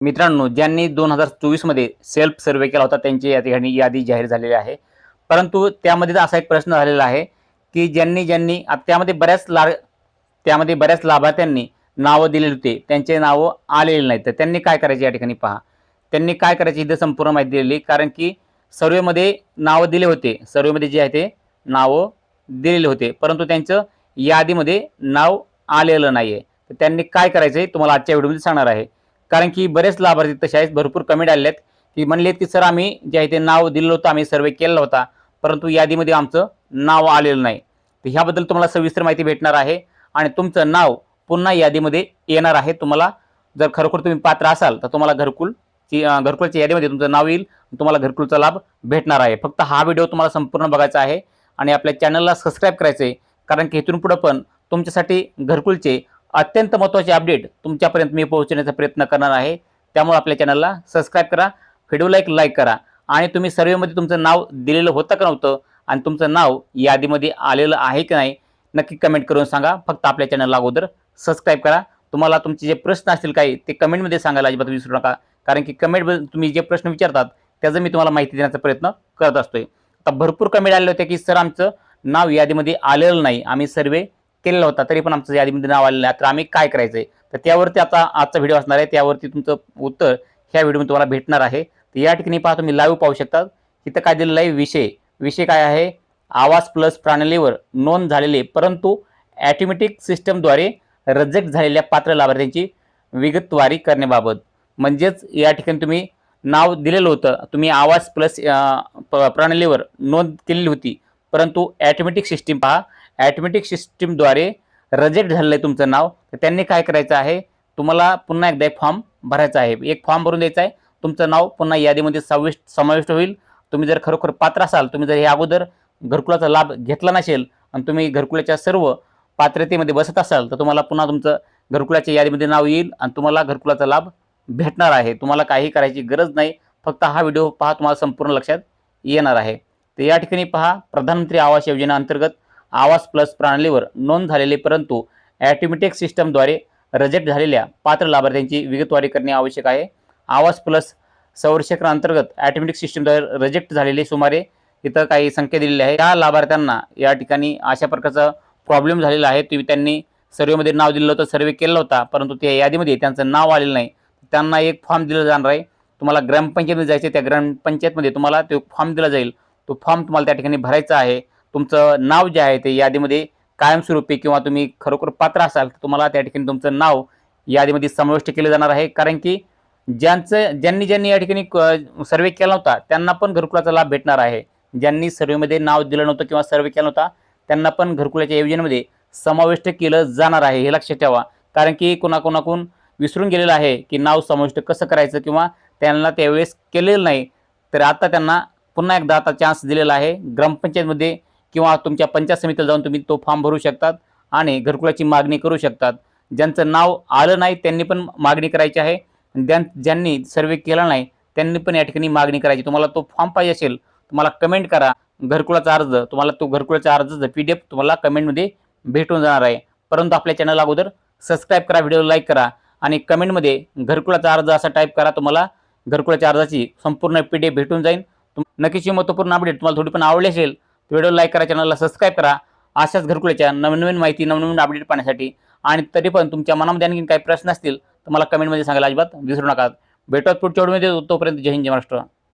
मित्रांनो, ज्यांनी 2024 मध्ये सेल्फ सर्व्हे केला होता त्यांची या ठिकाणी यादी जाहीर झालेली आहे. परंतु त्यामध्ये असा एक प्रश्न झालेला आहे, की ज्यांनी त्यामध्ये बऱ्याच लाभार्थ्यांनी नावं दिलेली होती. त्यांचे नावं आलेले नाहीत. तर त्यांनी काय करायचे या ठिकाणी पहा. त्यांनी काय करायचे इथं संपूर्ण माहिती दिलेली. कारण की सर्व्हेमध्ये नावं दिले होते. सर्व्हेमध्ये जे आहे ते नावं दिलेले होते. परंतु त्यांचं यादीमध्ये नाव आलेलं नाहीये. तर त्यांनी काय करायचंय तुम्हाला आजच्या व्हिडिओमध्ये सांगणार आहे. कारण की बरेच लाभार्थी तसे आहेत, भरपूर कमेंट आलेले आहेत, की म्हणले की सर आम्ही जे आहे ते नाव दिलेलं होतं, आम्ही सर्व्हे केलेला होता, परंतु यादीमध्ये आमचं नाव आलेलं नाही. तर ह्याबद्दल तुम्हाला सविस्तर माहिती भेटणार आहे आणि तुमचं नाव पुन्हा यादीमध्ये येणार आहे. तुम्हाला जर खरोखर तुम्ही पात्र असाल तर तुम्हाला घरकुलच्या यादीमध्ये तुमचं नाव येईल, तुम्हाला घरकुलचा लाभ भेटणार आहे. फक्त हा व्हिडिओ तुम्हाला संपूर्ण बघायचा आहे आणि आपल्या चॅनलला सबस्क्राईब करायचं आहे. कारण की इथून पुढे पण तुमच्यासाठी घरकुलचे अत्यंत महत्त्वाचे अपडेट तुमच्यापर्यंत मी पोहोचवण्याचा प्रयत्न करणार आहे. त्यामुळे आपल्या चॅनलला सबस्क्राईब करा, व्हिडिओला एक लाईक करा आणि तुम्ही सर्व्हेमध्ये तुमचं नाव दिलेलं होतं का नव्हतं आणि तुमचं नाव यादीमध्ये आलेलं आहे की नाही नक्की कमेंट करून सांगा. फक्त आपल्या चॅनलला अगोदर सबस्क्राईब करा. तुम्हाला तुमचे जे प्रश्न असतील काही ते कमेंटमध्ये सांगायला अजिबात विसरू नका. कारण की कमेंटमध्ये तुम्ही जे प्रश्न विचारतात त्याचं मी तुम्हाला माहिती देण्याचा प्रयत्न करत असतोय. आता भरपूर कमेंट आले होते की सर आमचं नाव यादीमध्ये आलेलं नाही, आम्ही सर्व्हे केलेला होता तरी पण आमचं यादीमध्ये नाव आलेलं नाही, तर आम्ही काय करायचंय. तर त्यावरती आता आजचा व्हिडिओ असणार आहे. त्यावरती तुमचं उत्तर ह्या व्हिडिओमध्ये तुम्हाला भेटणार आहे. तर या ठिकाणी पहा तुम्ही लाईव्ह पाहू शकता. इथं काय दिलेलं आहे विषय काय आहे, आवास प्लस प्रणालीवर नोंद झालेले परंतु ऑटोमॅटिक सिस्टमद्वारे रिजेक्ट झालेल्या पात्र लाभार्थ्यांची विगतवारी करण्याबाबत. म्हणजेच या ठिकाणी तुम्ही नाव दिलेलं होतं, तुम्ही आवास प्लस प्रणालीवर नोंद केलेली होती, परंतु ऑटोमॅटिक सिस्टीम पहा, ऑटोमॅटिक सिस्टीमद्वारे रिजेक्ट झालेलं आहे तुमचं नाव. तर त्यांनी काय करायचं आहे, तुम्हाला पुन्हा एकदा एक फॉर्म भरायचा आहे. एक फॉर्म भरून द्यायचा आहे. तुमचं नाव पुन्हा यादीमध्ये समाविष्ट होईल. तुम्ही जर खरोखर पात्र असाल, तुम्ही जर हे अगोदर घरकुलाचा लाभ घेतला नसेल आणि तुम्ही घरकुलाच्या सर्व पात्रतेमध्ये बसत असाल तर तुम्हाला पुन्हा तुमचं घरकुलाच्या यादीमध्ये नाव येईल आणि तुम्हाला घरकुलाचा लाभ भेटणार आहे. तुम्हाला काही करायची गरज नाही. फक्त हा व्हिडिओ पहा, तुम्हाला संपूर्ण लक्षात येणार आहे. तर या ठिकाणी पहा, प्रधानमंत्री आवास योजना अंतर्गत आवास प्लस प्रणालीवर नोंद झालेले परंतु ऑटोमॅटिक सिस्टमद्वारे रिजेक्ट झालेल्या पात्र लाभार्थ्यांची विगतवारी करणे आवश्यक आहे. आवास प्लस संरक्षण अंतर्गत ऑटोमॅटिक सिस्टमद्वारे रिजेक्ट झालेले सुमारे इथं काही संख्या दिलेली आहे. त्या लाभार्थ्यांना या ठिकाणी अशा प्रकारचा प्रॉब्लेम झालेला आहे. त्यांनी सर्व्हेमध्ये नाव दिलं होतं, सर्व्हे केला होता, परंतु त्या यादीमध्ये त्यांचं नाव आलेलं नाही. त्यांना एक फॉर्म दिला जाणार आहे. तुम्हाला ग्रामपंचायतमध्ये जायचं, त्या ग्रामपंचायतमध्ये तुम्हाला तो फॉर्म दिला जाईल. तो फॉर्म तुम्हाला त्या ठिकाणी भरायचा आहे. तुमचं नाव जे आहे ते यादीमध्ये कायमस्वरूपी किंवा तुम्ही खरोखर पात्र असाल तर तुम्हाला त्या ठिकाणी तुमचं नाव यादीमध्ये समाविष्ट केलं जाणार आहे. कारण की ज्यांनी या ठिकाणी सर्व्हे केला नव्हता त्यांना पण घरकुलाचा लाभ भेटणार आहे. ज्यांनी सर्व्हेमध्ये नाव दिलं नव्हतं किंवा सर्व्हे केला नव्हता त्यांना पण घरकुलाच्या योजनेमध्ये समाविष्ट केलं जाणार आहे, हे लक्षात ठेवा. कारण की कोणाकोणाकडून विसरून गेलेलं आहे की नाव समाविष्ट कसं करायचं किंवा त्यांना त्यावेळेस केलेलं नाही. तर आता त्यांना पुन्हा एकदा आता चान्स दिलेला आहे. ग्रामपंचायतमध्ये किंवा तुमच्या पंचायत समितीला जाऊन तुम्ही तो फॉर्म भरू शकतात आणि घरकुलाची मागणी करू शकतात. ज्यांचं नाव आलं नाही त्यांनी पण मागणी करायची आहे. ज्यांनी सर्व्हे केला नाही त्यांनी पण या ठिकाणी मागणी करायची. तुम्हाला तो फॉर्म पाहिजे असेल तुम्हाला कमेंट करा, घरकुलाचा अर्ज. तुम्हाला तो घरकुलाचा अर्जाचा PDF तुम्हाला कमेंटमध्ये भेटून जाणार आहे. परंतु आपल्या चॅनलला अगोदर सबस्क्राईब करा, व्हिडिओ लाईक करा आणि कमेंटमध्ये घरकुलाचा अर्ज असा टाईप करा. तुम्हाला घरकुलाच्या अर्जाची संपूर्ण PDF भेटून जाईल. नक्कीच महत्त्वपूर्ण अपडेट तुम्हाला थोडी पण आवडली असेल तर व्हिडिओ लाईक करा, चॅनलला सबस्क्राईब करा. अशाच घरकुलाच्या नवीन माहिती, नवीन अपडेट पाहण्यासाठी. आणि तरी पण तुमच्या मनामध्ये आणखी काही प्रश्न असतील तर मला कमेंटमध्ये सांगायला अजिबात विसरू नका. भेटूयात पुढच्या व्हिडिओमध्ये. तोपर्यंत जय हिंद, जय महाराष्ट्र.